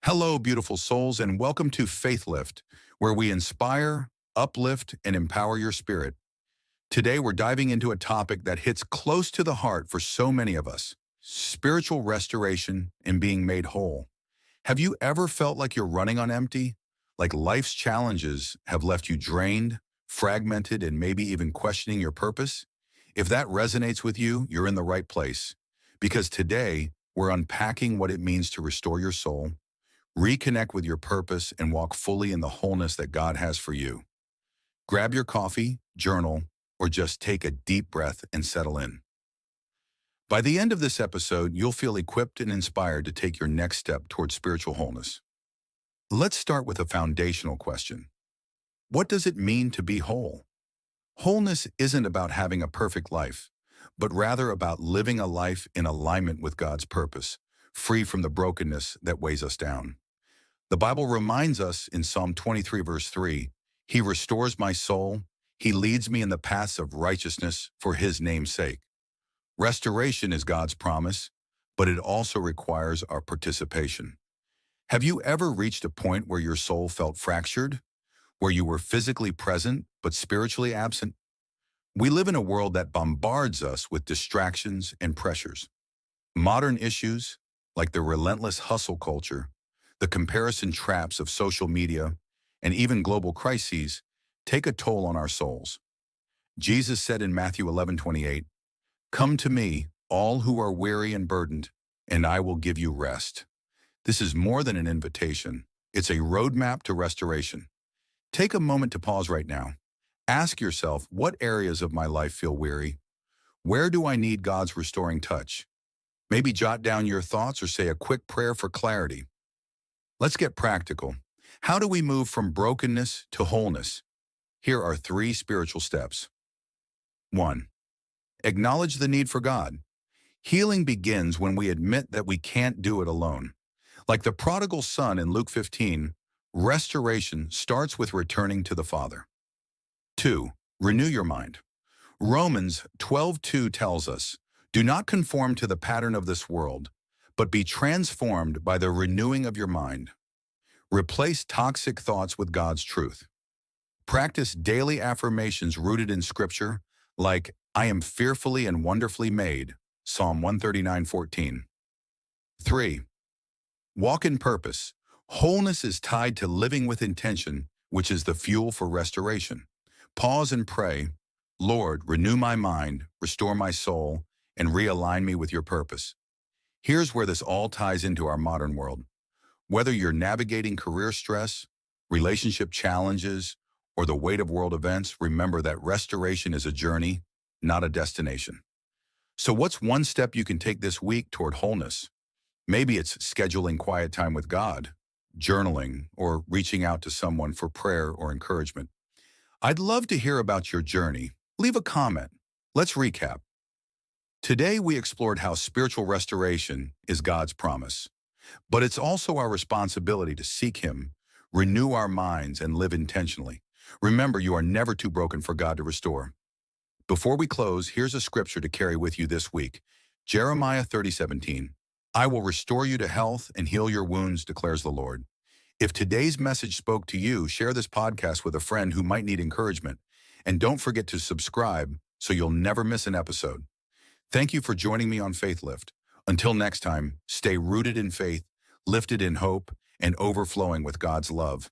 Hello, beautiful souls, and welcome to Faith Lift, where we inspire, uplift, and empower your spirit. Today, we're diving into a topic that hits close to the heart for so many of us: spiritual restoration and being made whole. Have you ever felt like you're running on empty? Like life's challenges have left you drained, fragmented, and maybe even questioning your purpose? If that resonates with you, you're in the right place. Because today, we're unpacking what it means to restore your soul, reconnect with your purpose, and walk fully in the wholeness that God has for you. Grab your coffee, journal, or just take a deep breath and settle in. By the end of this episode, you'll feel equipped and inspired to take your next step towards spiritual wholeness. Let's start with a foundational question. What does it mean to be whole? Wholeness isn't about having a perfect life, but rather about living a life in alignment with God's purpose, free from the brokenness that weighs us down. The Bible reminds us in Psalm 23, verse 3, "He restores my soul. He leads me in the paths of righteousness for His name's sake." Restoration is God's promise, but it also requires our participation. Have you ever reached a point where your soul felt fractured, where you were physically present but spiritually absent? We live in a world that bombards us with distractions and pressures. Modern issues, like the relentless hustle culture, the comparison traps of social media, and even global crises, take a toll on our souls. Jesus said in Matthew 11:28, "Come to me, all who are weary and burdened, and I will give you rest." This is more than an invitation. It's a roadmap to restoration. Take a moment to pause right now. Ask yourself, what areas of my life feel weary? Where do I need God's restoring touch? Maybe jot down your thoughts or say a quick prayer for clarity. Let's get practical. How do we move from brokenness to wholeness? Here are 3 spiritual steps. 1. Acknowledge the need for God. Healing begins when we admit that we can't do it alone. Like the prodigal son in Luke 15, restoration starts with returning to the Father. 2. Renew your mind. Romans 12:2 tells us, "Do not conform to the pattern of this world, but be transformed by the renewing of your mind." Replace toxic thoughts with God's truth. Practice daily affirmations rooted in Scripture, like, "I am fearfully and wonderfully made," Psalm 139:14. 3. Walk in purpose. Wholeness is tied to living with intention, which is the fuel for restoration. Pause and pray, "Lord, renew my mind, restore my soul, and realign me with your purpose." Here's where this all ties into our modern world. Whether you're navigating career stress, relationship challenges, or the weight of world events, remember that restoration is a journey, not a destination. So what's one step you can take this week toward wholeness? Maybe it's scheduling quiet time with God, journaling, or reaching out to someone for prayer or encouragement. I'd love to hear about your journey. Leave a comment. Let's recap. Today, we explored how spiritual restoration is God's promise, but it's also our responsibility to seek Him, renew our minds, and live intentionally. Remember, you are never too broken for God to restore. Before we close, here's a scripture to carry with you this week. Jeremiah 30:17. "I will restore you to health and heal your wounds, declares the Lord." If today's message spoke to you, share this podcast with a friend who might need encouragement. And don't forget to subscribe so you'll never miss an episode. Thank you for joining me on Faith Lift. Until next time, stay rooted in faith, lifted in hope, and overflowing with God's love.